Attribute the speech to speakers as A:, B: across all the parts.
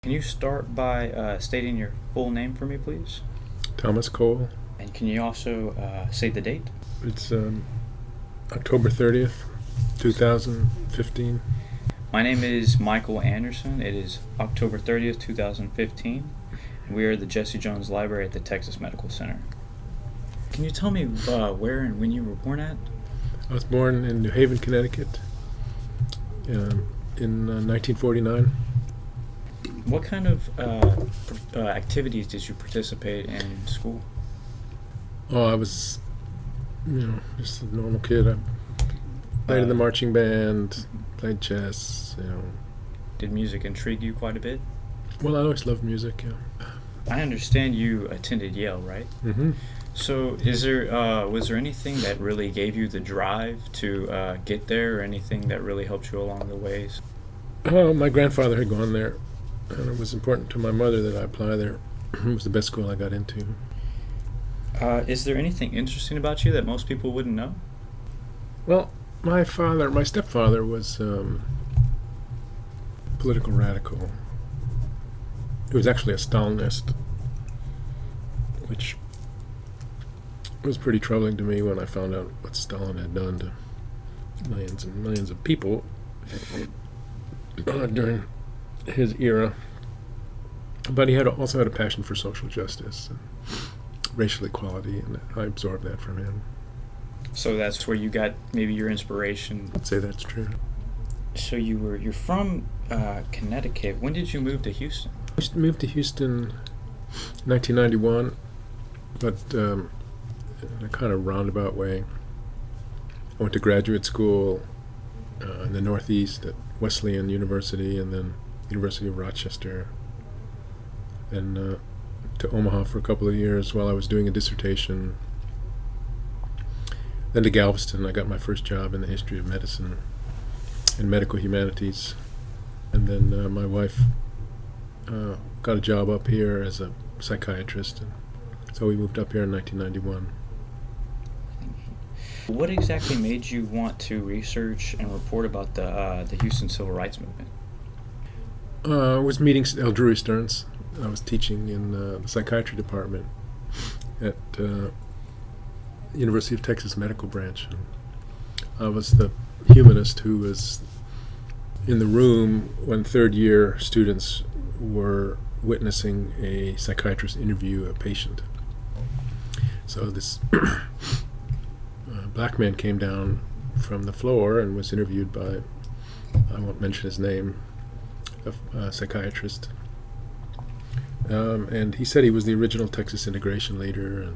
A: Can you start by stating your full name for me, please?
B: Thomas Cole.
A: And can you also say the date?
B: It's October 30th, 2015.
A: My name is Michael Anderson. It is October 30th, 2015, and we are at the Jesse Jones Library at the Texas Medical Center. Can you tell me where and when you were born at?
B: I was born in New Haven, Connecticut in 1949.
A: What kind of activities did you participate in school?
B: Oh, I was, just a normal kid. I played in the marching band, played chess,
A: Did music intrigue you quite a bit?
B: Well, I always loved music, yeah.
A: I understand you attended Yale, right?
B: Mm-hmm.
A: So, was there anything that really gave you the drive to get there, or anything that really helped you along the ways?
B: My grandfather had gone there, and it was important to my mother that I apply there. It was the best school I got into.
A: Is there anything interesting about you that most people wouldn't know?
B: Well, my stepfather was political radical. He was actually a Stalinist, which was pretty troubling to me when I found out what Stalin had done to millions and millions of people during his era. But he also had a passion for social justice and racial equality, and I absorbed that from him.
A: So that's where you got maybe your inspiration.
B: I'd say that's true.
A: So you're from Connecticut. When did you move to Houston?
B: I moved to Houston in 1991, but in a kind of roundabout way. I went to graduate school in the Northeast at Wesleyan University, and then University of Rochester, and to Omaha for a couple of years while I was doing a dissertation. Then to Galveston. I got my first job in the history of medicine and medical humanities. And then my wife got a job up here as a psychiatrist, and so we moved up here in 1991.
A: What exactly made you want to research and report about the Houston Civil Rights Movement?
B: I was meeting Eldrewey Stearns. I was teaching in the psychiatry department at University of Texas Medical Branch. And I was the humanist who was in the room when third-year students were witnessing a psychiatrist interview a patient. So this black man came down from the floor and was interviewed by, I won't mention his name, a psychiatrist. And he said he was the original Texas integration leader,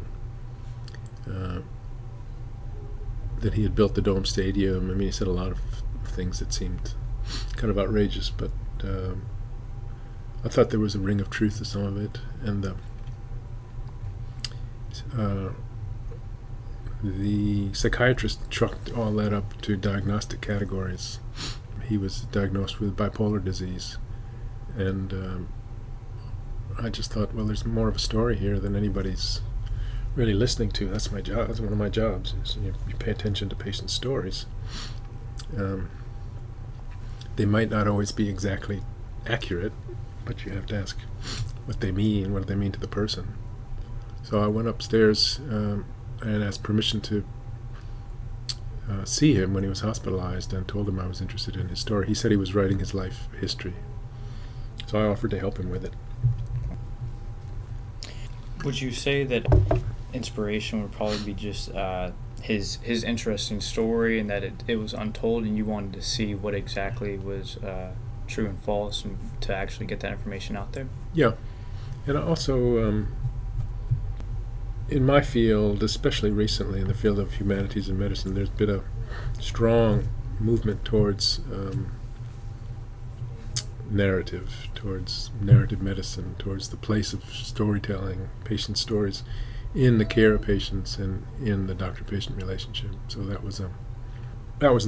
B: and that he had built the Dome Stadium. I mean, he said a lot of things that seemed kind of outrageous, but I thought there was a ring of truth to some of it. And the psychiatrist trucked all that up to diagnostic categories. He was diagnosed with bipolar disease, and I just thought, well, there's more of a story here than anybody's really listening to. That's my job. That's one of my jobs. Is you pay attention to patients' stories. They might not always be exactly accurate, but you have to ask what they mean. What do they mean to the person? So I went upstairs and asked permission to see him when he was hospitalized, and told him I was interested in his story. He said he was writing his life history, so I offered to help him with it.
A: Would you say that inspiration would probably be just his interesting story, and that it was untold, and you wanted to see what exactly was true and false, and to actually get that information out there?
B: Yeah, and also in my field, especially recently in the field of humanities and medicine, there's been a strong movement towards narrative, towards narrative medicine, towards the place of storytelling, patient stories in the care of patients and in the doctor-patient relationship. So that was in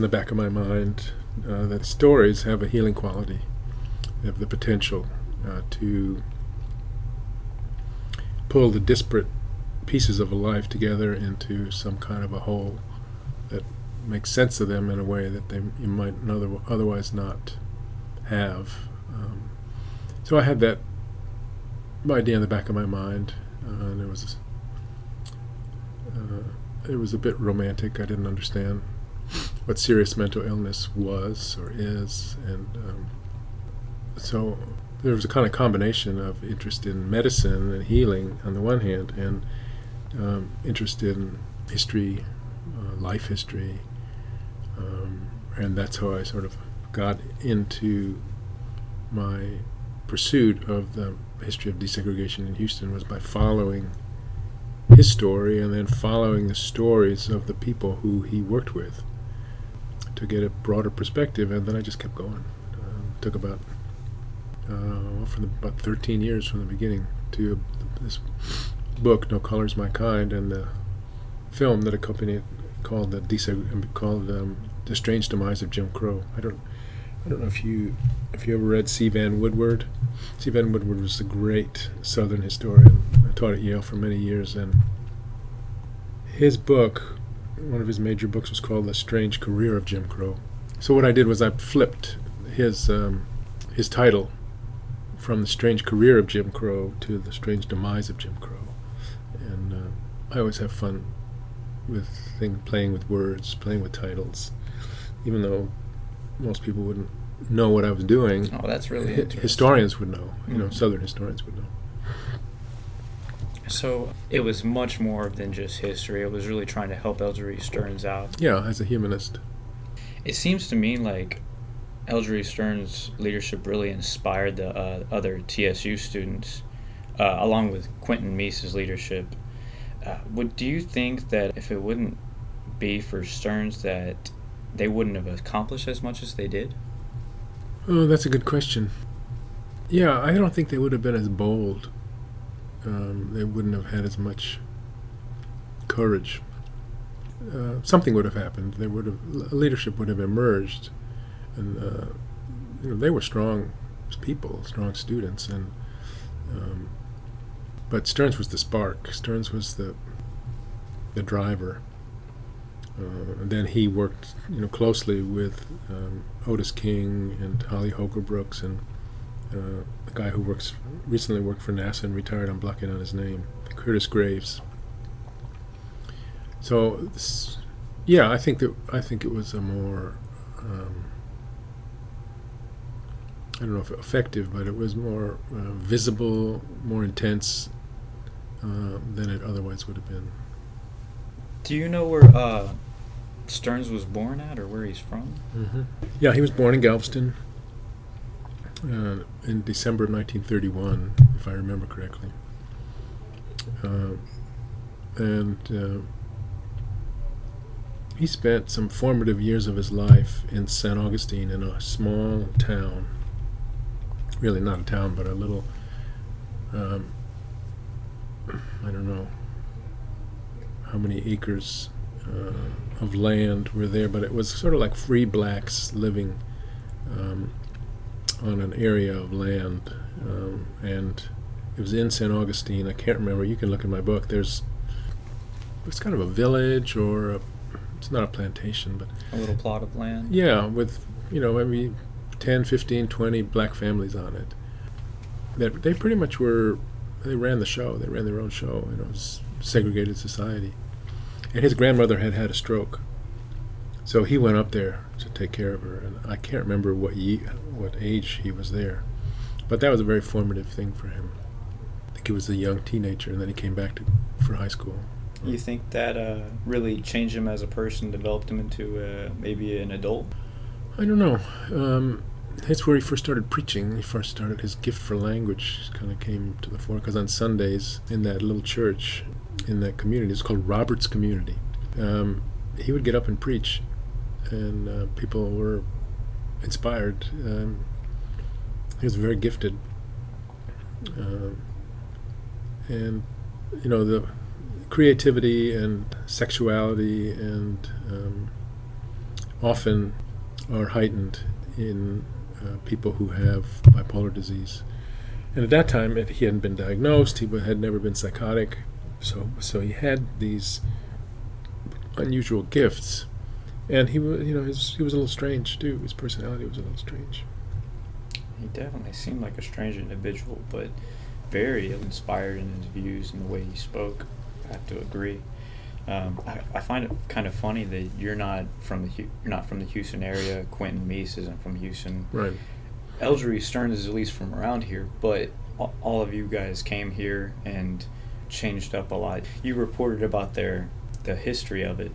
B: the back of my mind, that stories have a healing quality. They have the potential to pull the disparate pieces of a life together into some kind of a whole that makes sense of them in a way that you might otherwise not have. So I had that idea in the back of my mind, and it was a bit romantic. I didn't understand what serious mental illness was or is, and so there was a kind of combination of interest in medicine and healing on the one hand, and interest in history, life history, and that's how I sort of got into my pursuit of the history of desegregation in Houston, was by following his story and then following the stories of the people who he worked with to get a broader perspective, and then I just kept going. Took about 13 years from the beginning to this book, No Color's My Kind, and the film that accompanied it called The Strange Demise of Jim Crow. I don't know if you ever read C. Vann Woodward. C. Vann Woodward was a great Southern historian. I taught at Yale for many years, and his book, one of his major books, was called The Strange Career of Jim Crow. So what I did was I flipped his title from The Strange Career of Jim Crow to The Strange Demise of Jim Crow. And I always have fun with playing with words, playing with titles, even though most people wouldn't know what I was doing.
A: Oh, that's really interesting.
B: Historians would know, Southern historians would know.
A: So it was much more than just history. It was really trying to help Eldrewey Stearns out.
B: Yeah, as a humanist.
A: It seems to me like Eldrewey Stearns' leadership really inspired the other TSU students, along with Quentin Meese's leadership. Do you think that if it wouldn't be for Stearns that they wouldn't have accomplished as much as they did?
B: Oh, that's a good question. Yeah, I don't think they would have been as bold. They wouldn't have had as much courage. Something would have happened. Leadership would have emerged, and they were strong people, strong students, and but Stearns was the spark. Stearns was the driver. And then he worked, closely with Otis King and Holly Hoger Brooks, and a guy who recently worked for NASA and retired. I'm blocking on his name, Curtis Graves. So, I think it was a more I don't know if effective, but it was more visible, more intense than it otherwise would have been.
A: Do you know where Stearns was born at, or where he's from?
B: Mm-hmm. Yeah, he was born in Galveston in December of 1931, if I remember correctly. And he spent some formative years of his life in San Augustine, in a small town. Really not a town, but a little, I don't know how many acres of land were there, but it was sort of like free blacks living on an area of land, and it was in San Augustine. I can't remember. You can look in my book. It's kind of a village, or it's not a plantation, but
A: a little plot of land.
B: Yeah, with maybe 10, 15, 20 black families on it. That they pretty much were. They ran the show. They ran their own show. It was segregated society. And his grandmother had a stroke, so he went up there to take care of her. And I can't remember what age he was there, but that was a very formative thing for him. I think he was a young teenager, and then he came back for high school.
A: You think that really changed him as a person, developed him into maybe an adult?
B: I don't know. That's where he first started preaching. He first started his gift for language, kind of came to the fore, because on Sundays in that little church in that community, it's called Robert's Community, he would get up and preach, and people were inspired. He was very gifted, and the creativity and sexuality and often are heightened in people who have bipolar disease. And at that time, he hadn't been diagnosed. He had never been psychotic, so he had these unusual gifts, and he was a little strange too. His personality was a little strange.
A: He definitely seemed like a strange individual, but very inspired in his views and the way he spoke. I have to agree. I find it kind of funny that you're not from the Houston area. Quentin Meese isn't from Houston.
B: Right.
A: Eldrewey Stearns is at least from around here, but all of you guys came here and changed up a lot. You reported about the history of it,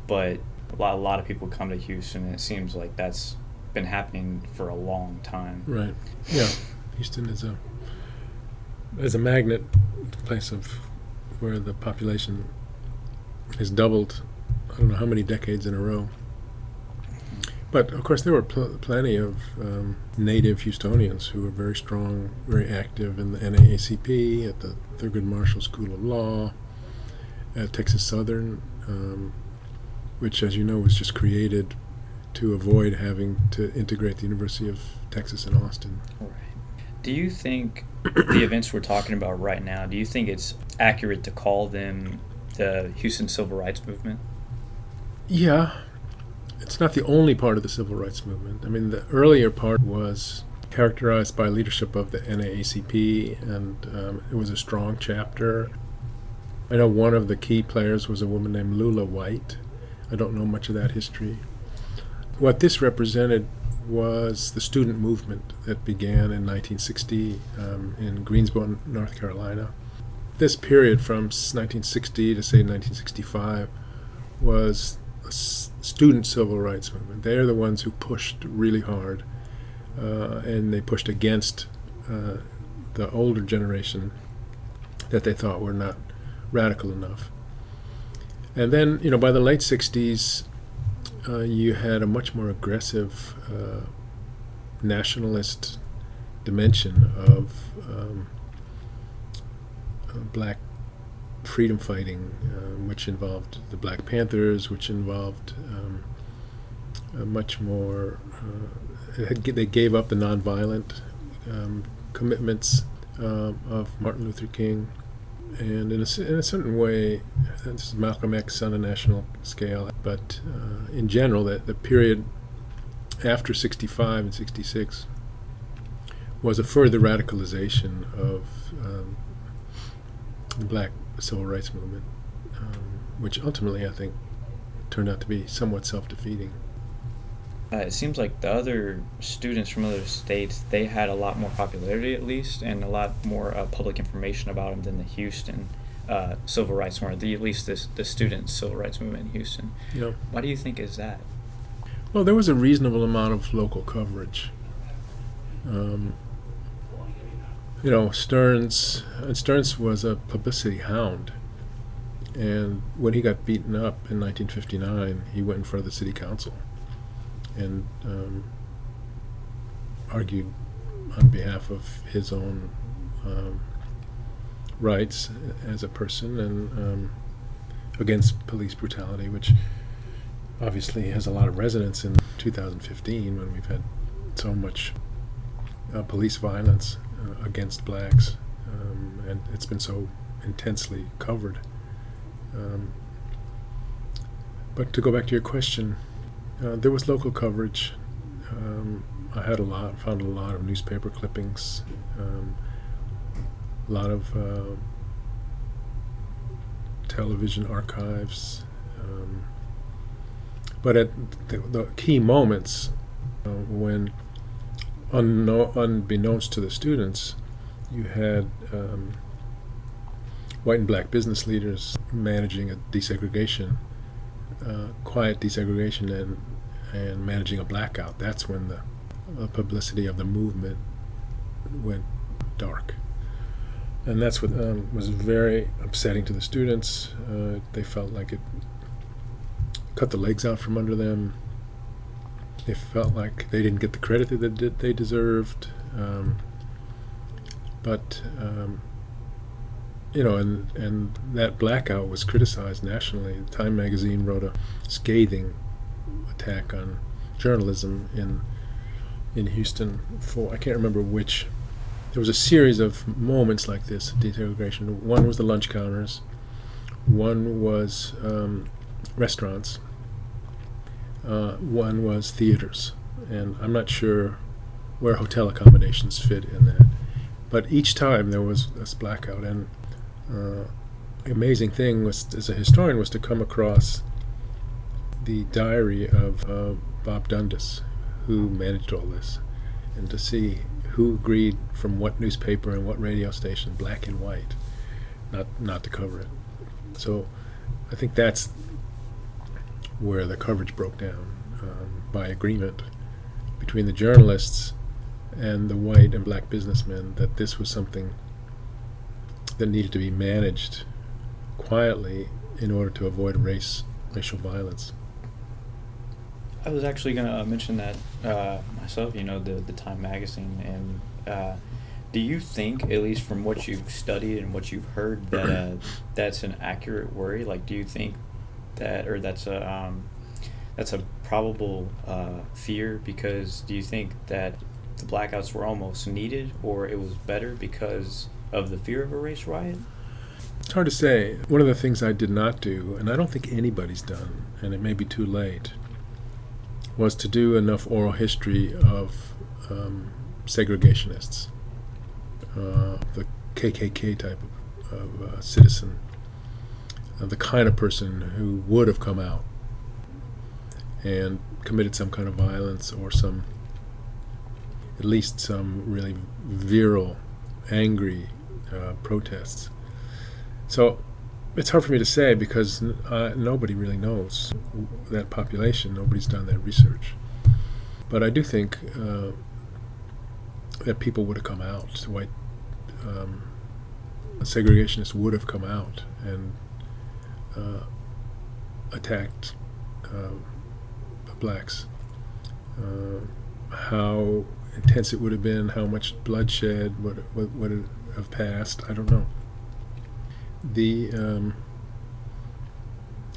A: but a lot of people come to Houston, and it seems like that's been happening for a long time.
B: Right. Yeah. Houston is a magnet, place of where the population has doubled. I don't know how many decades in a row. But of course, there were plenty of native Houstonians who were very strong, very active in the NAACP, at the Thurgood Marshall School of Law, at Texas Southern, which, as you know, was just created to avoid having to integrate the University of Texas in Austin.
A: Right. Do you think the events we're talking about right now, do you think it's accurate to call them the Houston Civil Rights Movement?
B: Yeah. It's not the only part of the civil rights movement. I mean, the earlier part was characterized by leadership of the NAACP, and it was a strong chapter. I know one of the key players was a woman named Lula White. I don't know much of that history. What this represented was the student movement that began in 1960 in Greensboro, North Carolina. This period from 1960 to, say, 1965 was a student civil rights movement. They're the ones who pushed really hard, and they pushed against the older generation that they thought were not radical enough. And then, by the late 60s, you had a much more aggressive nationalist dimension of black freedom fighting, which involved the Black Panthers, which involved much more. They gave up the nonviolent commitments of Martin Luther King, and in a certain way, this is Malcolm X on a national scale. But in general, the period after '65 and '66 was a further radicalization of the black civil rights movement, which ultimately I think turned out to be somewhat self-defeating.
A: It seems like the other students from other states, they had a lot more popularity at least, and a lot more public information about them than the Houston civil rights movement, at least the student civil rights movement in Houston.
B: Yeah.
A: Why do you think is that?
B: Well, there was a reasonable amount of local coverage. Stearns was a publicity hound, and when he got beaten up in 1959, he went in front of the city council and argued on behalf of his own rights as a person and against police brutality, which obviously has a lot of resonance in 2015 when we've had so much police violence against blacks, and it's been so intensely covered. But to go back to your question, there was local coverage. I found a lot of newspaper clippings, a lot of television archives. But at the key moments, when unbeknownst to the students, you had white and black business leaders managing a desegregation, quiet desegregation, and managing a blackout. That's when the publicity of the movement went dark. And that's what was very upsetting to the students. They felt like it cut the legs out from under them. They felt like they didn't get the credit that they deserved. And that blackout was criticized nationally. Time magazine wrote a scathing attack on journalism in Houston for, I can't remember which. There was a series of moments like this, desegregation. One was the lunch counters. One was restaurants. One was theaters. And I'm not sure where hotel accommodations fit in that. But each time there was this blackout, and the amazing thing was, as a historian, was to come across the diary of Bob Dundas, who managed all this, and to see who agreed from what newspaper and what radio station, black and white, not to cover it. So I think that's where the coverage broke down, by agreement between the journalists and the white and black businessmen, that this was something that needed to be managed quietly in order to avoid racial violence.
A: I was actually going to mention that myself, the Time magazine, and do you think, at least from what you've studied and what you've heard, that that's an accurate worry? Like, do you think that, or that's a probable fear? Because do you think that the blackouts were almost needed, or it was better because of the fear of a race riot?
B: It's hard to say. One of the things I did not do, and I don't think anybody's done, and it may be too late, was to do enough oral history of segregationists, the KKK type of citizen, the kind of person who would have come out and committed some kind of violence, or at least some really virile, angry protests. So it's hard for me to say, because nobody really knows that population. Nobody's done that research. But I do think that people would have come out. White segregationists would have come out and attacked blacks. How intense it would have been, how much bloodshed would it have passed, I don't know.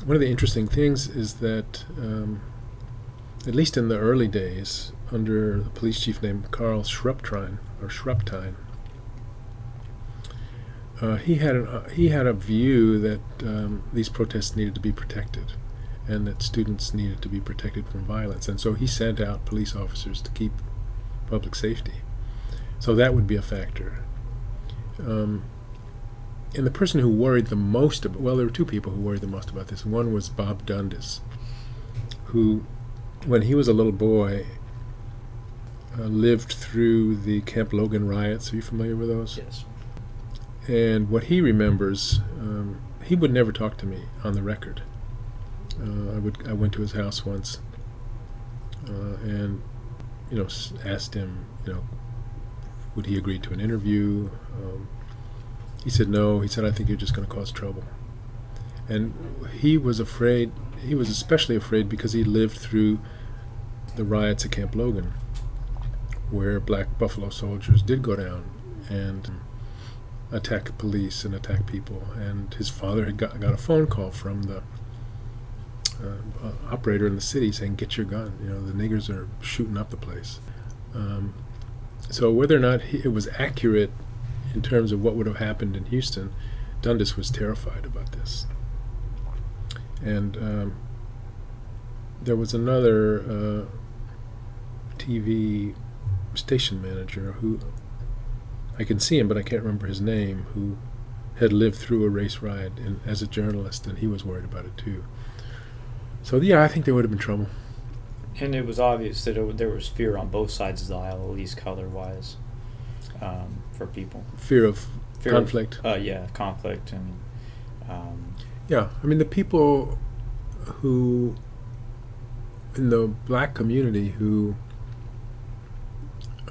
B: One of the interesting things is that, at least in the early days, under a police chief named Carl Shruptine, he had a view that these protests needed to be protected, and that students needed to be protected from violence, and so he sent out police officers to keep public safety. So that would be a factor. And the person who worried the most about, well, there were two people who worried the most about this. One was Bob Dundas, who, when he was a little boy, lived through the Camp Logan riots. Are you familiar with those?
A: Yes.
B: And what he remembers, he would never talk to me on the record. I went to his house once, and asked him, would he agree to an interview? He said no. He said, I think you're just going to cause trouble. And he was afraid. He was especially afraid because he lived through the riots at Camp Logan, where black Buffalo soldiers did go down and attack police and attack people. And his father had got a phone call from the operator in the city saying, "Get your gun. The niggers are shooting up the place." So whether or not it was accurate in terms of what would have happened in Houston, Dundas was terrified about this. And there was another TV station manager who, I can see him but I can't remember his name, who had lived through a race riot as a journalist, and he was worried about it too. So yeah, I think there would have been trouble.
A: And it was obvious that there was fear on both sides of the aisle, at least color-wise, for people.
B: Fear of conflict.
A: Conflict. And
B: yeah, I mean, the people who, in the black community, who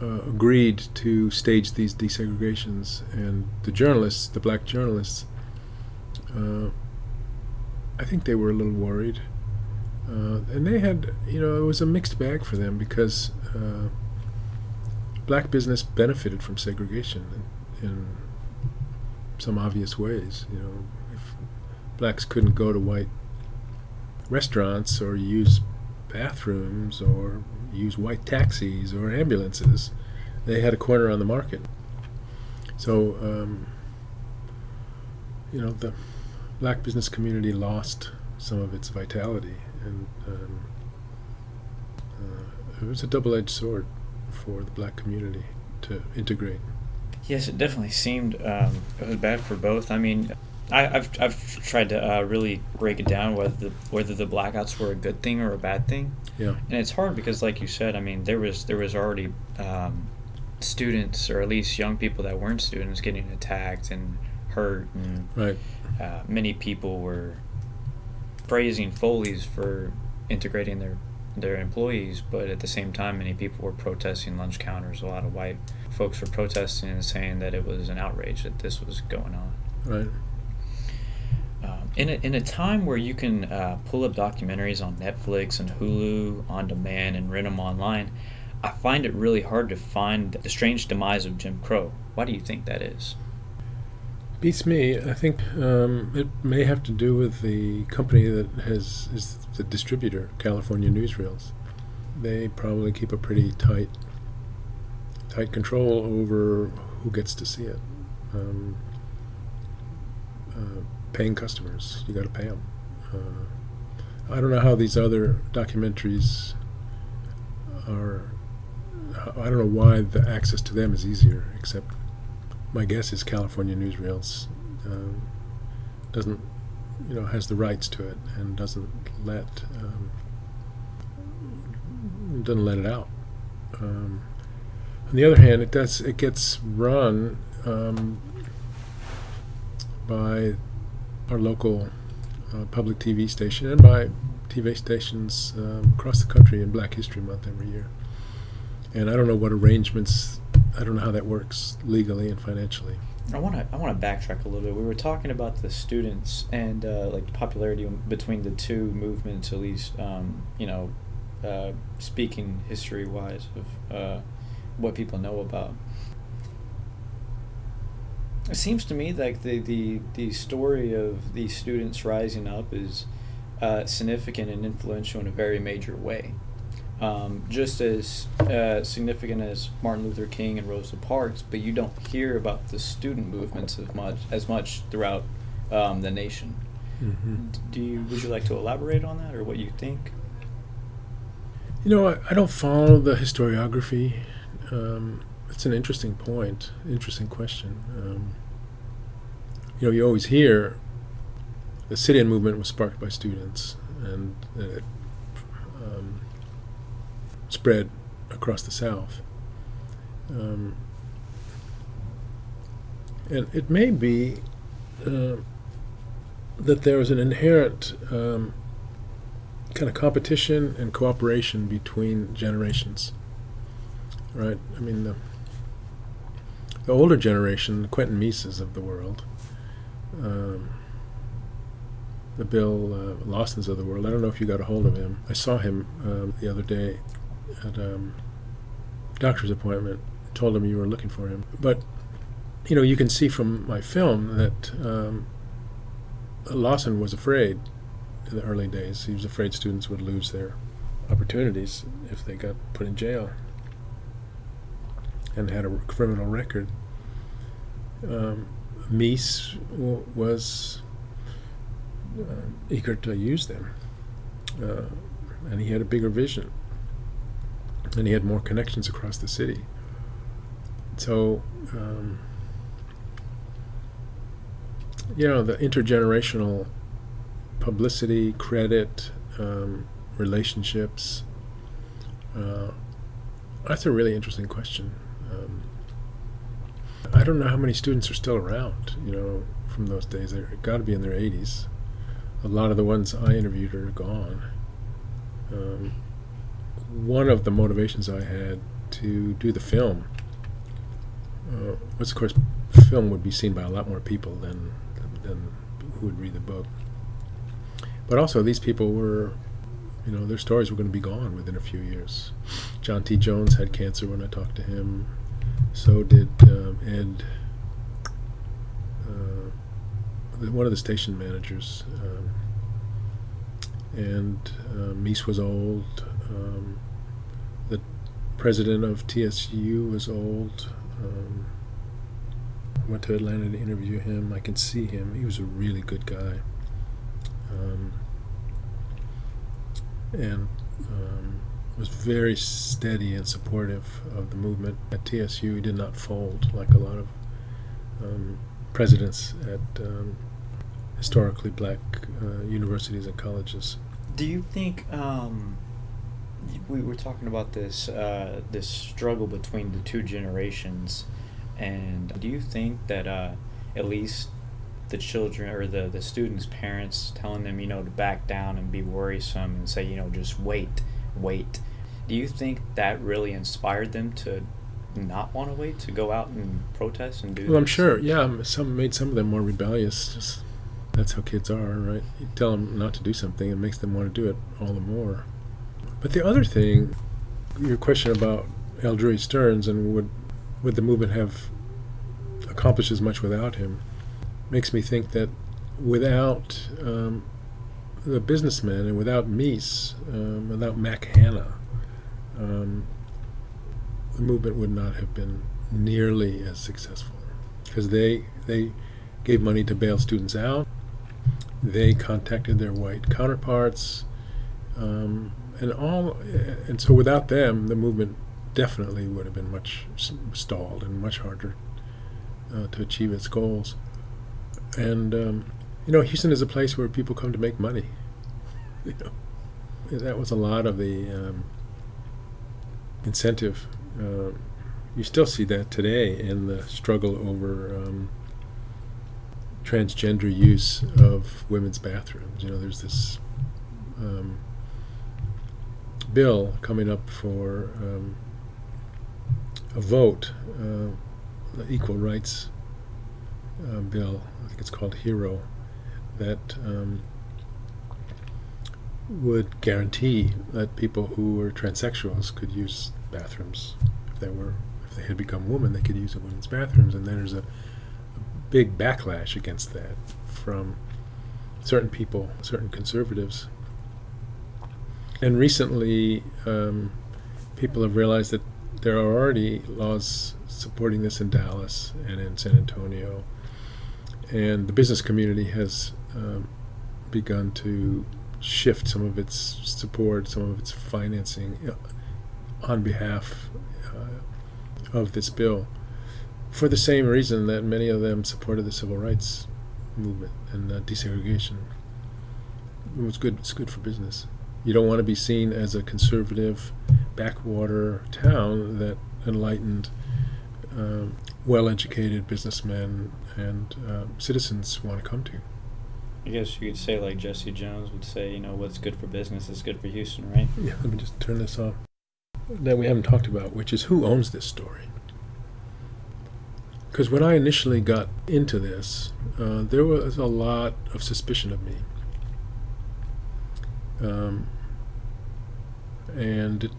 B: agreed to stage these desegregations, and the black journalists, I think they were a little worried. And they had, it was a mixed bag for them, because black business benefited from segregation in some obvious ways. If blacks couldn't go to white restaurants or use bathrooms or use white taxis or ambulances, they had a corner on the market. So, the black business community lost some of its vitality, and it was a double-edged sword. for the black community to integrate.
A: Yes, it definitely seemed it was bad for both. I mean, I've tried to really break it down whether the blackouts were a good thing or a bad thing,
B: Yeah,
A: and it's hard because, like you said, I mean, there was already students, or at least young people that weren't students, getting attacked and hurt, and
B: right.
A: many people were praising Foley's for integrating their employees, but at the same time, many people were protesting lunch counters. A lot of white folks were protesting and saying that it was an outrage that this was going on.
B: Right.
A: In a time where you can pull up documentaries on Netflix and Hulu on demand and rent them online, I find it really hard to find the strange demise of Jim Crow. Why do you think that is?
B: Beats me. I think it may have to do with the company that is the distributor, California Newsreels. They probably keep a pretty tight control over who gets to see it. Paying customers, you got to pay them. I don't know how these other documentaries are. I don't know why the access to them is easier, except my guess is California Newsreels doesn't, has the rights to it and doesn't let it out. On the other hand, it gets run by our local public TV station and by TV stations across the country in Black History Month every year. And I don't know what arrangements. I don't know how that works legally and financially.
A: I want to backtrack a little bit. We were talking about the students and like the popularity between the two movements, at least speaking history wise of what people know about. It seems to me like the story of these students rising up is significant and influential in a very major way. Just as significant as Martin Luther King and Rosa Parks, but you don't hear about the student movements as much throughout the nation.
B: Mm-hmm.
A: Would you like to elaborate on that, or what you think?
B: I don't follow the historiography. It's an interesting point, interesting question. You always hear the sit-in movement was sparked by students, and it spread across the South. And it may be that there was an inherent kind of competition and cooperation between generations, right? I mean, the older generation, the Quentin Mises of the world, the Bill Lawsons of the world. I don't know if you got a hold of him. I saw him the other day at a doctor's appointment. Told him you were looking for him. But, you can see from my film that Lawson was afraid in the early days. He was afraid students would lose their opportunities if they got put in jail and had a criminal record. Mies was eager to use them, and he had a bigger vision, and he had more connections across the city. So, the intergenerational publicity, credit, relationships, that's a really interesting question. I don't know how many students are still around, from those days. They've got to be in their 80s. A lot of the ones I interviewed are gone. One of the motivations I had to do the film was, of course, film would be seen by a lot more people than who would read the book. But also, these people were, their stories were going to be gone within a few years. John T. Jones had cancer when I talked to him. So did Ed, one of the station managers. And Mies was old. The president of TSU was old. I went to Atlanta to interview him. I can see him. He was a really good guy. And was very steady and supportive of the movement. At TSU, he did not fold like a lot of presidents at historically black universities and colleges.
A: Do you think we were talking about this struggle between the two generations, and do you think that at least the children or the students' parents telling them to back down and be worrisome and say just wait, do you think that really inspired them to not want to wait, to go out and protest and do?
B: Well, I'm sure. Yeah, some of them more rebellious. Just that's how kids are, right? You tell them not to do something, it makes them want to do it all the more. But the other thing, your question about Eldrewey Stearns and would the movement have accomplished as much without him, makes me think that without the businessmen and without Demise, without Mac Hanna, the movement would not have been nearly as successful, because they gave money to bail students out. They contacted their white counterparts, and so without them, the movement definitely would have been much stalled and much harder to achieve its goals. And Houston is a place where people come to make money. That was a lot of the incentive. You still see that today in the struggle over transgender use of women's bathrooms. There's this bill coming up for a vote, the equal rights bill. I think it's called HERO, that would guarantee that people who were transsexuals could use bathrooms. If they had become women, they could use the women's bathrooms. And then there's a big backlash against that from certain people, certain conservatives. And recently, people have realized that there are already laws supporting this in Dallas and in San Antonio. And the business community has begun to shift some of its support, some of its financing on behalf of this bill, for the same reason that many of them supported the civil rights movement and desegregation. It's good for business. You don't want to be seen as a conservative backwater town that enlightened, well-educated businessmen and citizens want to come to.
A: I guess you could say, like Jesse Jones would say, what's good for business is good for Houston, right?
B: Yeah, let me just turn this off. That we haven't talked about, which is who owns this story. Because when I initially got into this, there was a lot of suspicion of me. And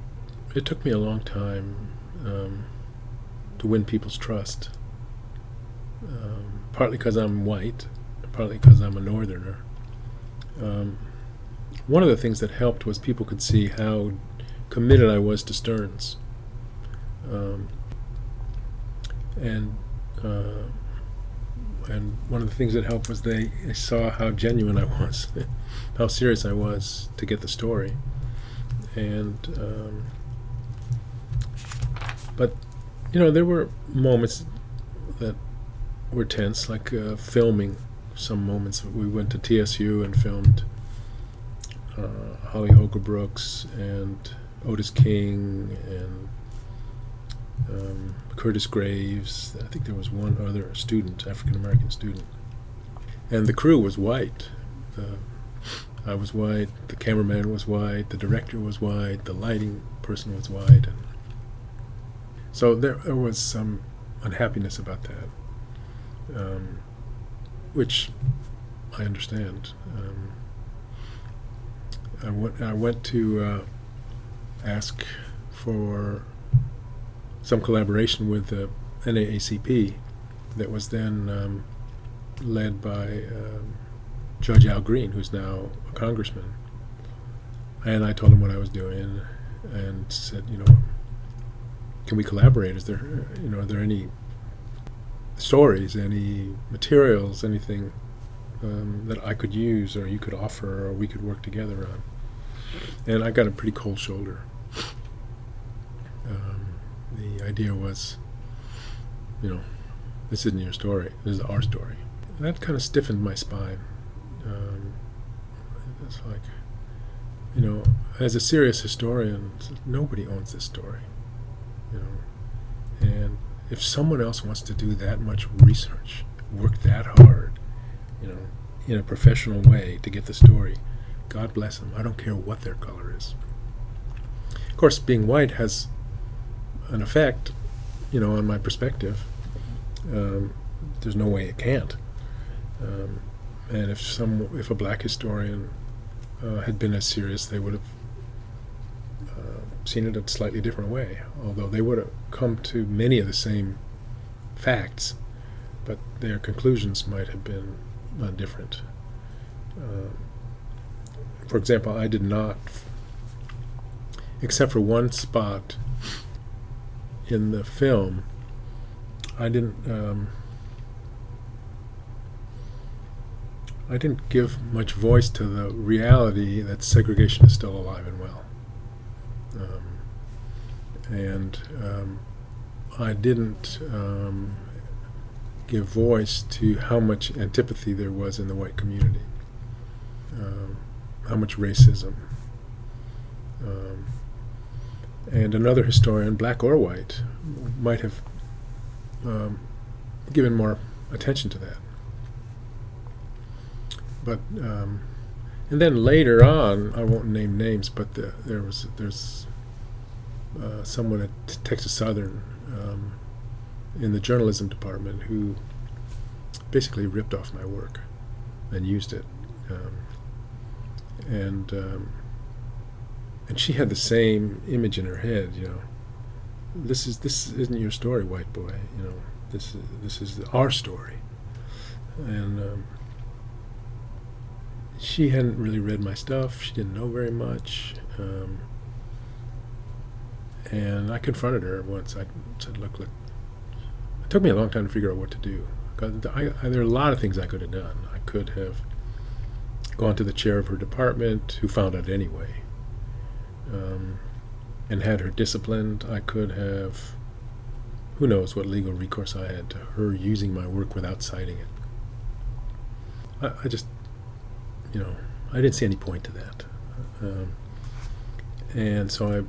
B: it took me a long time to win people's trust. Partly because I'm white, partly because I'm a northerner. One of the things that helped was people could see how committed I was to Stearns. And one of the things that helped was they saw how genuine I was, how serious I was to get the story. And but there were moments that were tense, like filming some moments. We went to TSU and filmed Holly Holger-Brooks and Otis King and Curtis Graves. I think there was one other student, African-American student. And the crew was white. I was white, the cameraman was white, the director was white, the lighting person was white. And so there was some unhappiness about that, which I understand. I went to ask for some collaboration with the NAACP that was then led by Judge Al Green, who's now a congressman. And I told him what I was doing and said, can we collaborate? Are there any stories, any materials, anything that I could use or you could offer or we could work together on? And I got a pretty cold shoulder. idea was, this isn't your story, this is our story. And that kind of stiffened my spine. It's like, as a serious historian, nobody owns this story, and if someone else wants to do that much research, work that hard, in a professional way to get the story, God bless them. I don't care what their color is. Of course, being white has an effect, on my perspective. There's no way it can't. And if a black historian had been as serious, they would have seen it a slightly different way, although they would have come to many of the same facts, but their conclusions might have been different. For example, I did not, except for one spot in the film, I didn't give much voice to the reality that segregation is still alive and well. I didn't give voice to how much antipathy there was in the white community, how much racism. And another historian, black or white, might have given more attention to that. But and then later on, I won't name names, but there's someone at Texas Southern in the journalism department who basically ripped off my work and used it, and she had the same image in her head. This isn't your story, white boy. This is our story, and she hadn't really read my stuff. She didn't know very much. And I confronted her once. I said, look, it took me a long time to figure out what to do. 'Cause there are a lot of things I could have done. I could have gone to the chair of her department, who found out anyway, and had her disciplined. I could have, who knows what legal recourse I had to her using my work without citing it. I just, I didn't see any point to that. And so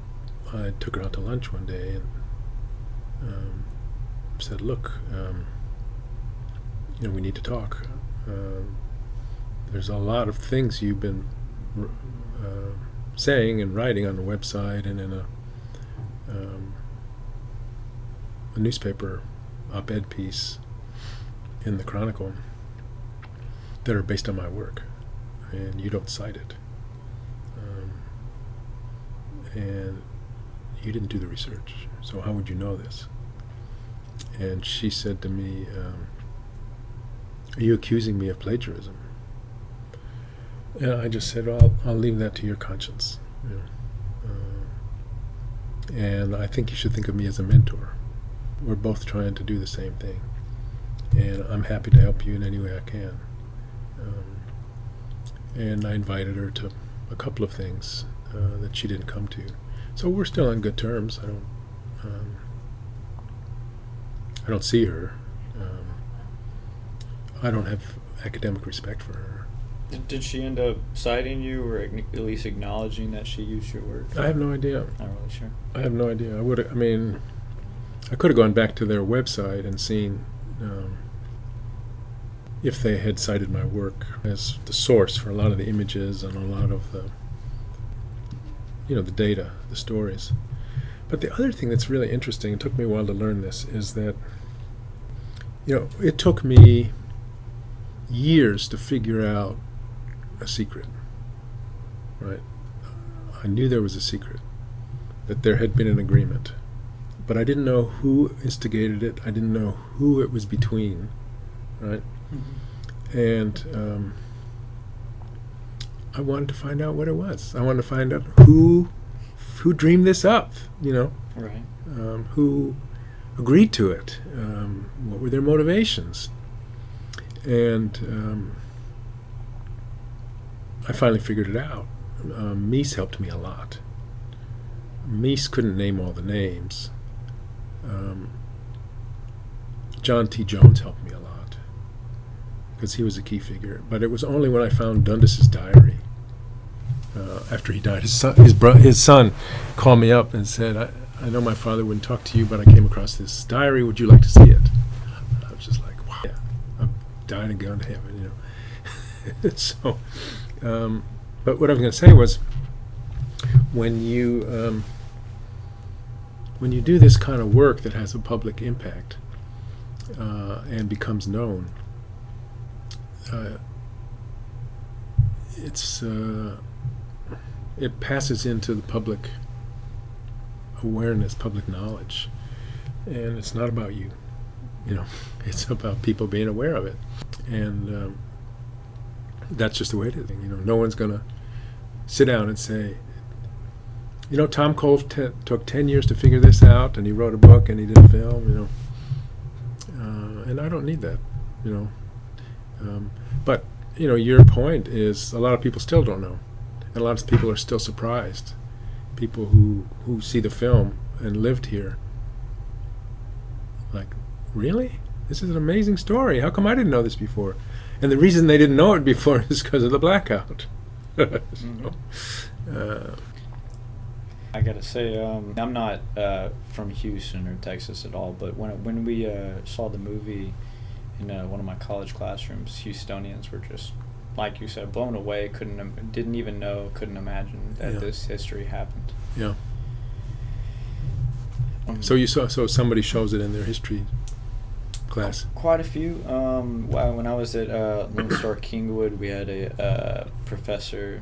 B: I took her out to lunch one day and said, look, we need to talk. There's a lot of things you've been saying and writing on the website and in a newspaper op-ed piece in the Chronicle that are based on my work, and you don't cite it. And you didn't do the research, so how would you know this? And she said to me, are you accusing me of plagiarism? And I just said, well, I'll leave that to your conscience. And I think you should think of me as a mentor. We're both trying to do the same thing, and I'm happy to help you in any way I can. And I invited her to a couple of things that she didn't come to. So we're still on good terms. I don't see her. I don't have academic respect for her.
A: Did she end up citing you, or at least acknowledging that she used your work?
B: I have no idea.
A: Not really sure.
B: I have no idea. I could have gone back to their website and seen if they had cited my work as the source for a lot of the images and a lot of the data, the stories. But the other thing that's really interesting, it took me a while to learn this, is that it took me years to figure out a secret, right? I knew there was a secret, that there had been an agreement, but I didn't know who instigated it. I didn't know who it was between, right? Mm-hmm. And I wanted to find out what it was. I wanted to find out who dreamed this up,
A: right?
B: Who agreed to it. What were their motivations? And I finally figured it out. Mies helped me a lot. Mies couldn't name all the names, John T. Jones helped me a lot because he was a key figure. But it was only when I found Dundas's diary after he died. His son called me up and said, I know my father wouldn't talk to you, but I came across this diary. Would you like to see it? And I was just like, wow, yeah, I've died and gone to heaven, So, but what I was going to say was, when you do this kind of work that has a public impact and becomes known, it passes into the public awareness, public knowledge, and it's not about you. It's about people being aware of it, and that's just the way it is. No one's going to sit down and say, Tom Cole took 10 years to figure this out, and he wrote a book, and he did a film, and I don't need that, But, your point is a lot of people still don't know, and a lot of people are still surprised. People who see the film and lived here, like, really? This is an amazing story. How come I didn't know this before? And the reason they didn't know it before is because of the blackout.
A: I gotta say, I'm not from Houston or Texas at all, but when we saw the movie in one of my college classrooms, Houstonians were just, like you said, blown away. Didn't even know, couldn't imagine that this history happened.
B: Yeah. So somebody shows it in their history class.
A: Quite a few. When I was at Lone Star Kingwood, we had a professor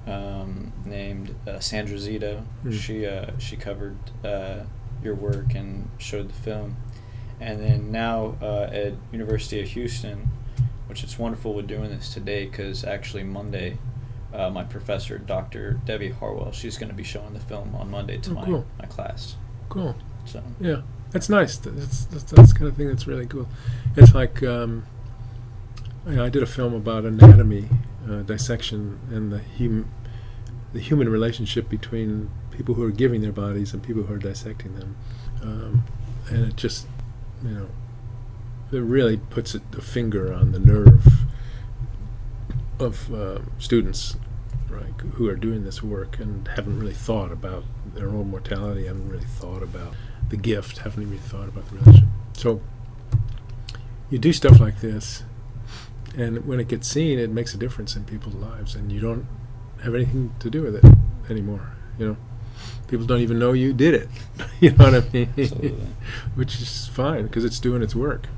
A: named Sandra Zito. She covered your work and showed the film. And then now at University of Houston, which it's wonderful we're doing this today, because actually Monday, my professor, Dr. Debbie Harwell, she's going to be showing the film on Monday to my class.
B: Cool.
A: So
B: yeah, that's nice. That's the kind of thing that's really cool. It's like I did a film about anatomy, dissection, and the human relationship between people who are giving their bodies and people who are dissecting them, and it just it really puts a finger on the nerve of students, right, who are doing this work and haven't really thought about their own mortality, haven't really thought about the gift, haven't really thought about the relationship. So you do stuff like this, and when it gets seen, it makes a difference in people's lives, and you don't have anything to do with it anymore. People don't even know you did it. You know what I mean?
A: Absolutely.
B: Which is fine because it's doing its work.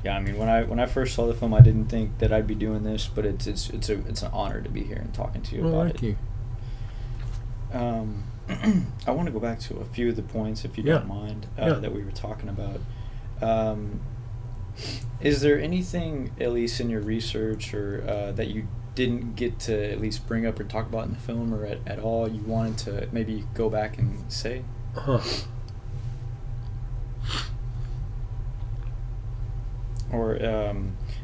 A: Yeah, I mean, when I first saw the film, I didn't think that I'd be doing this, but it's an honor to be here and talking to you about it.
B: Thank you.
A: I want to go back to a few of the points, if you don't mind, that we were talking about. Is there anything, at least in your research, or that you didn't get to at least bring up or talk about in the film, or at all you wanted to maybe go back and say? Or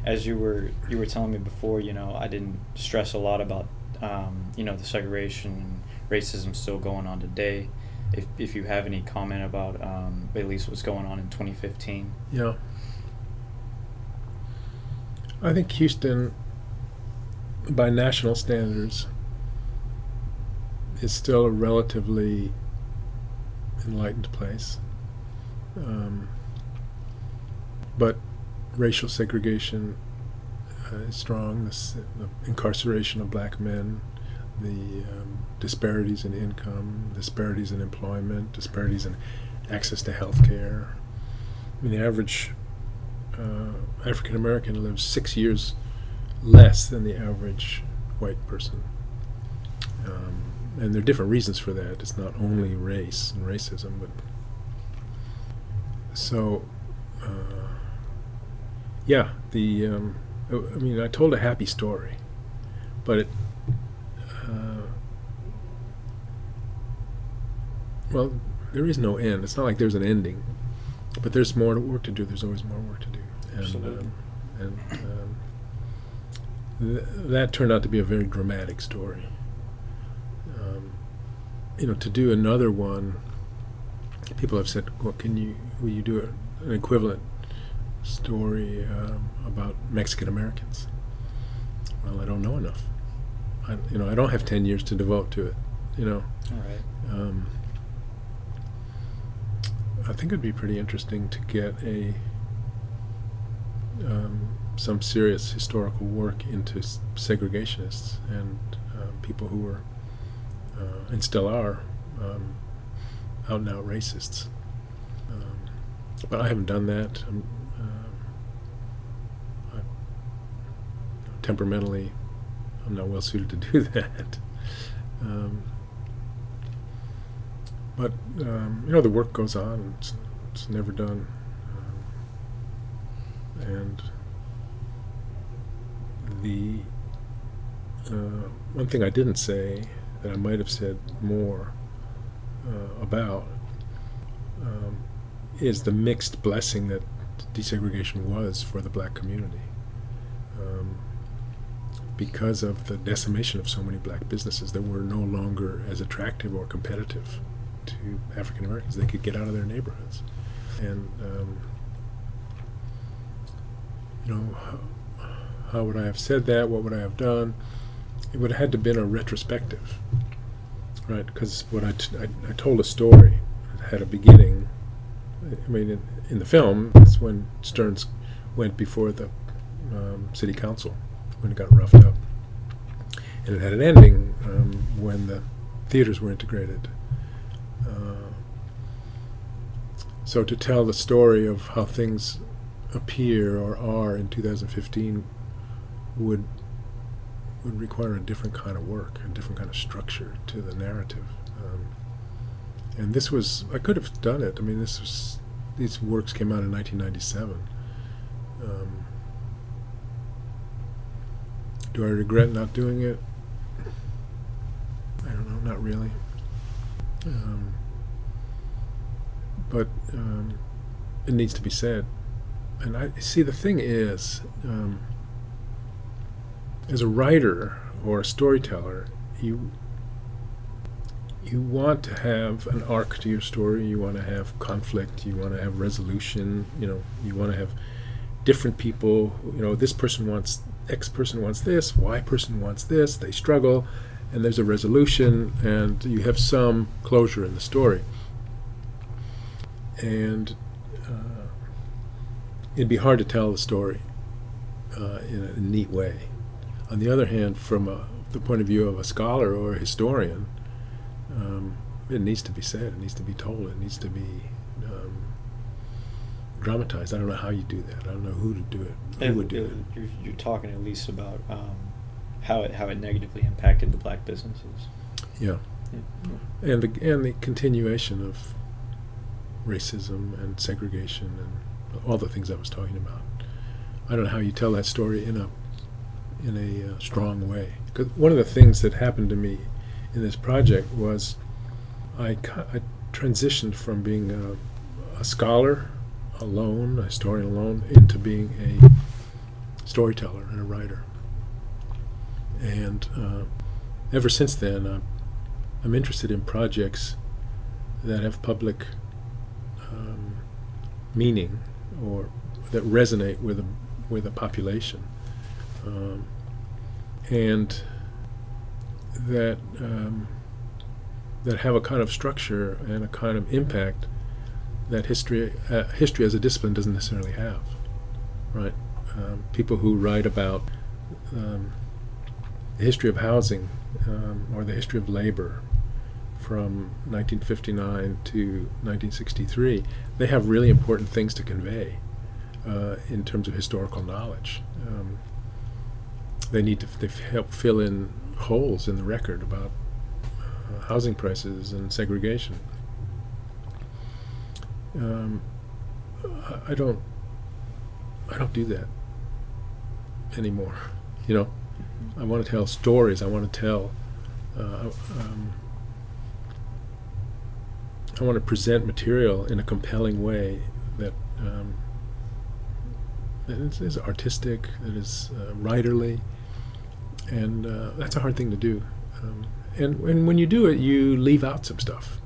A: as you were telling me before, I didn't stress a lot about the segregation and racism still going on today. If you have any comment about at least what's going on in 2015.
B: Yeah. I think Houston, by national standards, is still a relatively enlightened place. But racial segregation is strong. The incarceration of black men, the disparities in income, disparities in employment, disparities in access to health care. I mean, the average African American lives 6 years less than the average white person. And there are different reasons for that. It's not only race and racism, but so I told a happy story, but it there is no end. It's not like there's an ending, but there's more work to do. There's always more work to do.
A: Absolutely.
B: That turned out to be a very dramatic story. To do another one people have said, well, will you do an equivalent story about Mexican Americans? Well, I don't know enough. I don't have 10 years to devote to it.
A: All right.
B: I think it'd be pretty interesting to get some serious historical work into segregationists and people who were and still are out and out racists. But I haven't done that. Temperamentally, I'm not well suited to do that. But the work goes on. It's never done. And the one thing I didn't say that I might have said more about is the mixed blessing that desegregation was for the black community. Because of the decimation of so many black businesses that were no longer as attractive or competitive to African Americans. They could get out of their neighborhoods. And, how would I have said that? What would I have done? It would have had to been a retrospective, right? Because what I told a story. It had a beginning. I mean, in the film, it's when Stearns went before the city council, when it got roughed up. And it had an ending when the theaters were integrated. So to tell the story of how things appear or are in 2015 would require a different kind of work, a different kind of structure to the narrative. And this was, I could have done it. I mean, these works came out in 1997. Do I regret not doing it? I don't know, not really. But it needs to be said. And I see, the thing is, as a writer or a storyteller, you want to have an arc to your story. You want to have conflict. You want to have resolution. You want to have different people. This person wants, X person wants this, Y person wants this. They struggle, and there's a resolution, and you have some closure in the story. And it'd be hard to tell the story in a neat way. On the other hand, from the point of view of a scholar or a historian, it needs to be said, it needs to be told, it needs to be dramatized. I don't know how you do that. I don't know who to do it. Who would do it?
A: You're talking at least about how it negatively impacted the black businesses.
B: Yeah. And the continuation of racism and segregation and all the things I was talking about. I don't know how you tell that story in a strong way. 'Cause one of the things that happened to me in this project was I transitioned from being a scholar alone, a historian alone, into being a storyteller and a writer. And ever since then, I'm interested in projects that have public meaning or that resonate with a population, and that have a kind of structure and a kind of impact that history as a discipline doesn't necessarily have, right? People who write about the history of housing or the history of labor from 1959 to 1963, they have really important things to convey in terms of historical knowledge. They help fill in holes in the record about housing prices and segregation. I don't do that anymore. I want to tell stories. I want to tell. I want to present material in a compelling way that is artistic, that is writerly, and that's a hard thing to do. And when you do it, you leave out some stuff.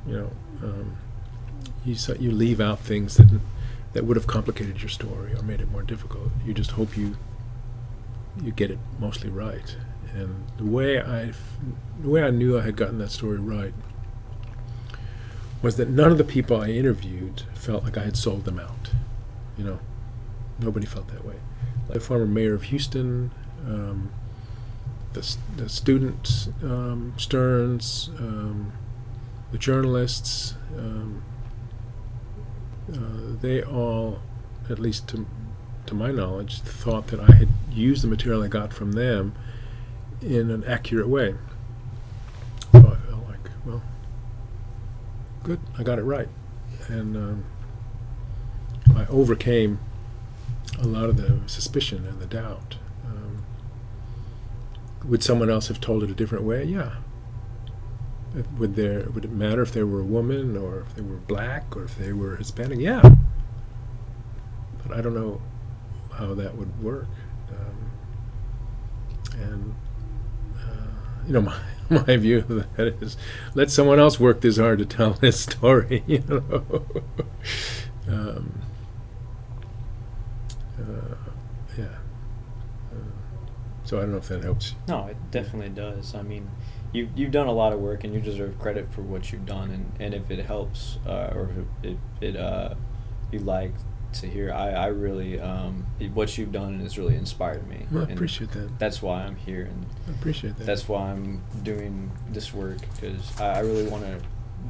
B: You know, you leave out things that would have complicated your story or made it more difficult. You just hope you get it mostly right. And the way I knew I had gotten that story right was that none of the people I interviewed felt like I had sold them out. You know, nobody felt that way. The former mayor of Houston, the students, Stearns, the journalists, they all, at least to my knowledge, thought that I had used the material I got from them in an accurate way. So I felt like, well, good, I got it right. And I overcame a lot of the suspicion and the doubt. Would someone else have told it a different way? Yeah. Would it matter if they were a woman or if they were black or if they were Hispanic? Yeah. But I don't know how that would work. You know, my view of that is, let someone else work this hard to tell this story. You know. Yeah. So I don't know if that helps.
A: No, it definitely does. I mean, you've done a lot of work, and you deserve credit for what you've done. And if it helps, or if you like to hear, I really what you've done has really inspired me.
B: Well, I appreciate that.
A: That's why I'm here, and
B: I appreciate that.
A: That's why I'm doing this work, because I really want to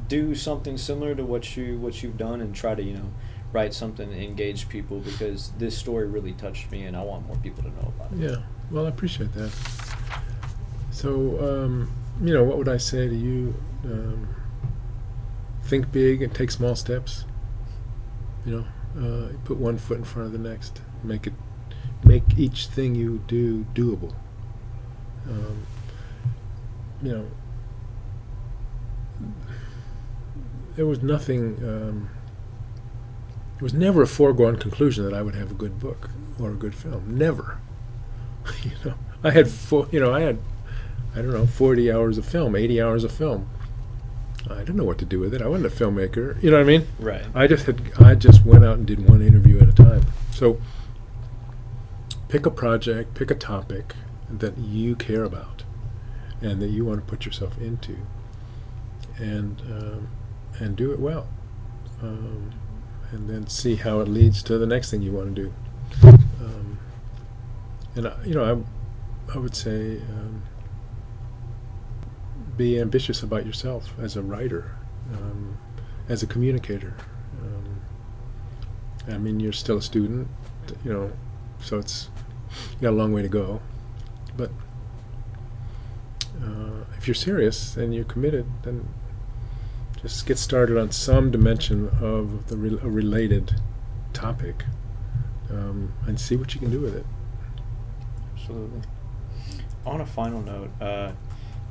A: do something similar to what you've done, and try to write something to engage people, because this story really touched me, and I want more people to know about it.
B: Yeah, well, I appreciate that. So, what would I say to you? Think big and take small steps. Put one foot in front of the next. Make each thing you do doable. There was nothing. It was never a foregone conclusion that I would have a good book or a good film. Never. I had 40 hours of film, 80 hours of film. I didn't know what to do with it. I wasn't a filmmaker. You know what I mean?
A: Right.
B: I just went out and did one interview at a time. So pick a project, pick a topic that you care about and that you want to put yourself into, and do it well. And then see how it leads to the next thing you want to do. I would say be ambitious about yourself as a writer, as a communicator. You're still a student, so you got a long way to go. But if you're serious and you're committed, then just get started on some dimension of a related topic, and see what you can do with it.
A: Absolutely. On a final note,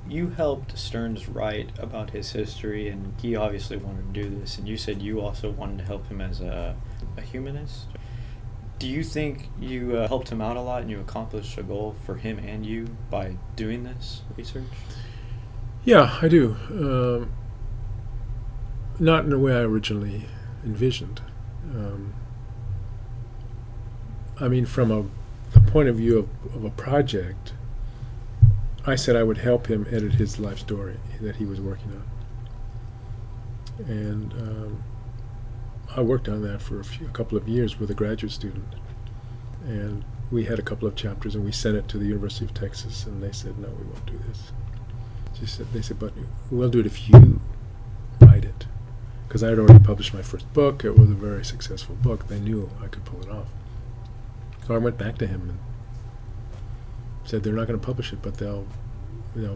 A: you helped Stearns write about his history, and he obviously wanted to do this, and you said you also wanted to help him as a humanist. Do you think you helped him out a lot and you accomplished a goal for him and you by doing this research?
B: Yeah, I do. Not in the way I originally envisioned. From the point of view of a project, I said I would help him edit his life story that he was working on. And I worked on that for a couple of years with a graduate student. And we had a couple of chapters, and we sent it to the University of Texas, and they said, no, we won't do this. They said, but we'll do it if you write it. Because I had already published my first book. It was a very successful book. They knew I could pull it off. So I went back to him and said, they're not going to publish it, but they'll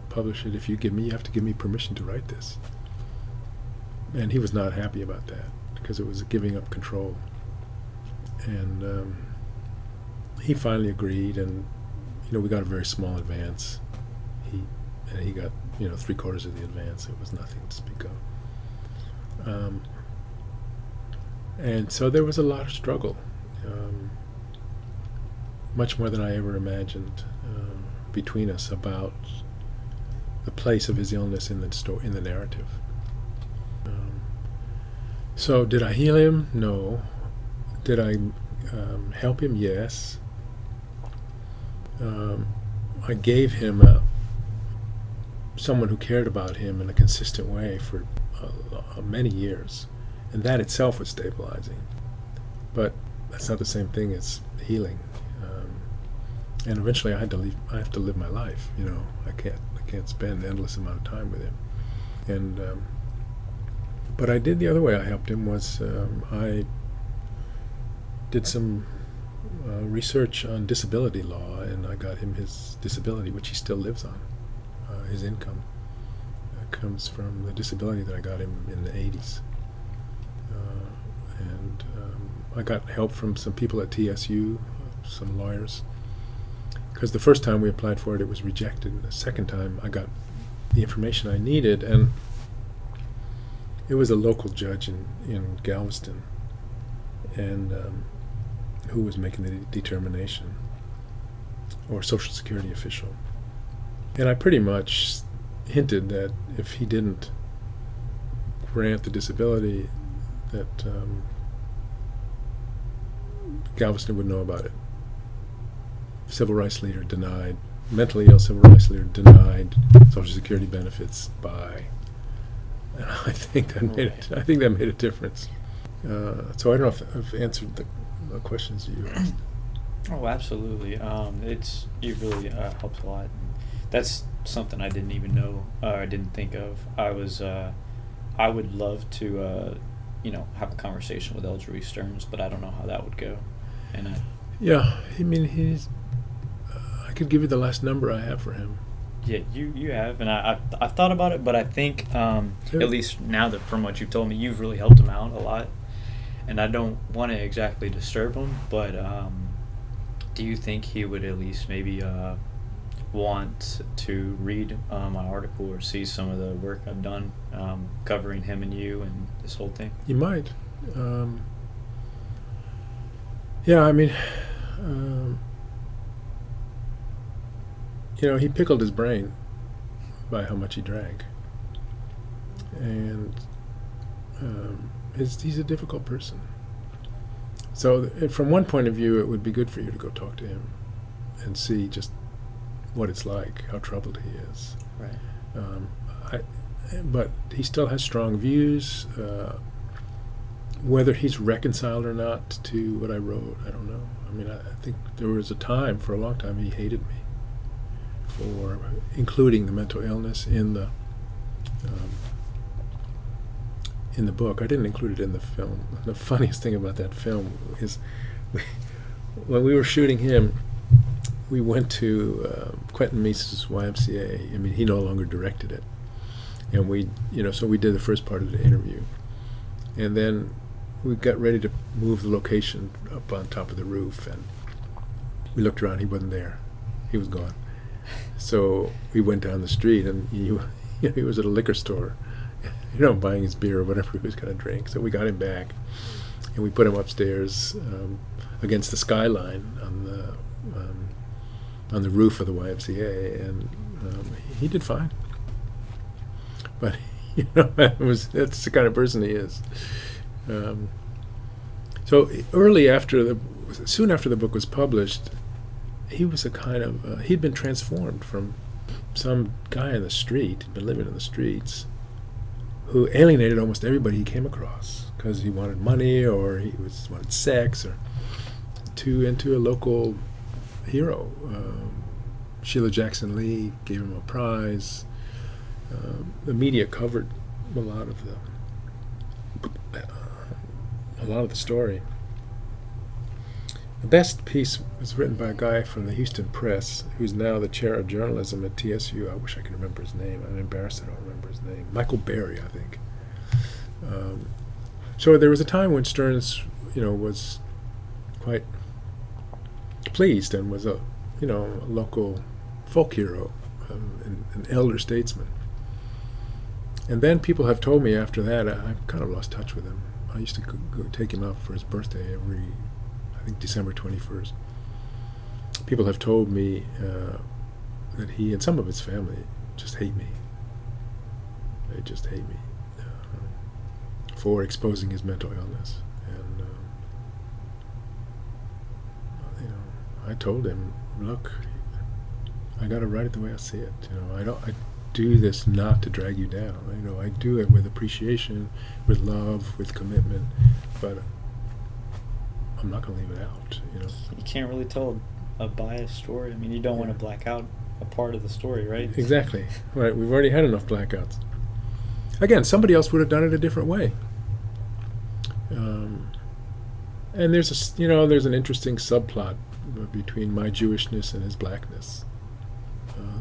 B: publish it if you have to give me permission to write this. And he was not happy about that, because it was giving up control. And he finally agreed, and we got a very small advance. He got 3/4 of the advance. It was nothing to speak of. And so there was a lot of struggle, much more than I ever imagined, between us about the place of his illness in the narrative. So did I heal him? No. Did I help him? Yes. I gave him someone who cared about him in a consistent way for many years, and that itself was stabilizing. But that's not the same thing as healing. And eventually, I have to live my life. I can't spend an endless amount of time with him. And but I did the other way. I helped him was I did some research on disability law, and I got him his disability, which he still lives on. His income comes from the disability that I got him in the 80s. And I got help from some people at TSU, some lawyers, because the first time we applied for it, it was rejected. And the second time, I got the information I needed, and it was a local judge in Galveston, and who was making the determination, or Social Security official. And I pretty much hinted that if he didn't grant the disability, that Galveston would know about it. Civil rights leader denied, mentally ill civil rights leader denied Social Security benefits by. And I think that made a difference. So I don't know if I've answered the questions you asked.
A: Oh, absolutely. It really helps a lot. That's something I didn't even know, or I didn't think of. I would love to, have a conversation with Eldrewey Stearns, but I don't know how that would go. And I could give you the last number I have for him.
B: Yeah,
A: you have, and I've thought about it, but I think at least now that from what you've told me, you've really helped him out a lot, and I don't want to exactly disturb him, but do you think he would at least maybe want to read my article or see some of the work I've done covering him and you and this whole thing?
B: He might. He pickled his brain by how much he drank. And he's a difficult person. So from one point of view, it would be good for you to go talk to him and see just what it's like, how troubled he is.
A: Right.
B: But he still has strong views. Whether he's reconciled or not to what I wrote, I don't know. I think there was a long time, he hated me for including the mental illness in the book. I didn't include it in the film. The funniest thing about that film is when we were shooting him, we went to Quentin Mises' YMCA. He no longer directed it. And so we did the first part of the interview. And then we got ready to move the location up on top of the roof, and we looked around, he wasn't there. He was gone. So we went down the street, and he was at a liquor store, buying his beer or whatever he was going to drink. So we got him back, and we put him upstairs against the skyline on the roof of the YMCA, and he did fine. But that's the kind of person he is. So soon after the book was published, he was he'd been transformed from some guy in the street, he'd been living in the streets, who alienated almost everybody he came across because he wanted money or wanted sex, or into a local hero. Sheila Jackson Lee gave him a prize. The media covered a lot of the story. The best piece was written by a guy from the Houston Press, who's now the chair of journalism at TSU. I wish I could remember his name. I'm embarrassed I don't remember his name. Michael Berry, I think. So there was a time when Stearns, was quite pleased and was a local folk hero, an elder statesman. And then people have told me after that, I've kind of lost touch with him. I used to go take him out for his birthday every, I think, December 21st. People have told me that he and some of his family just hate me. They just hate me for exposing his mental illness. And I told him, look, I got to write it the way I see it. I do this not to drag you down. I do it with appreciation, with love, with commitment, but I'm not going to leave it out.
A: You can't really tell a biased story. I mean, you don't want to black out a part of the story, right?
B: Exactly. Right. We've already had enough blackouts. Again, somebody else would have done it a different way. And there's there's an interesting subplot between my Jewishness and his blackness,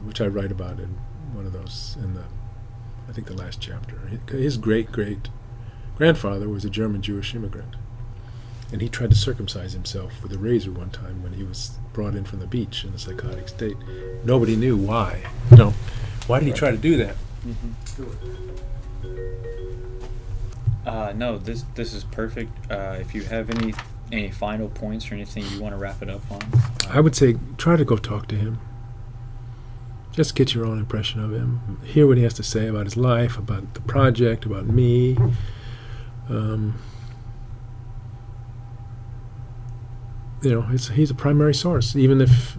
B: which I write about in one of those I think the last chapter. His great-great-grandfather was a German Jewish immigrant, and he tried to circumcise himself with a razor one time when he was brought in from the beach in a psychotic state. Nobody knew why. Why did he try to do that?
A: No, this is perfect. If you have any final points or anything you want to wrap it up on,
B: I would say try to go talk to him. Just get your own impression of him. Hear what he has to say about his life, about the project, about me. He's a primary source, even if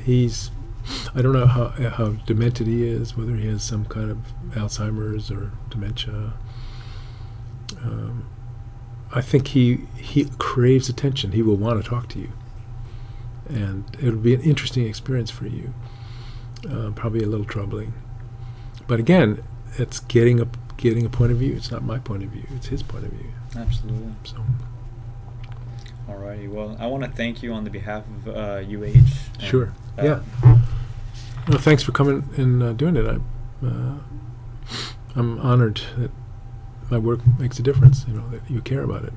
B: I don't know how demented he is, whether he has some kind of Alzheimer's or dementia. I think he craves attention. He will want to talk to you, and it'll be an interesting experience for you. Probably a little troubling, but again, it's getting a point of view. It's not my point of view; it's his point of view.
A: Absolutely.
B: So,
A: alrighty. Well, I want to thank you on the behalf of UH.
B: Sure. Yeah. Well, thanks for coming and doing it. I'm honored that my work makes a difference. That you care about it.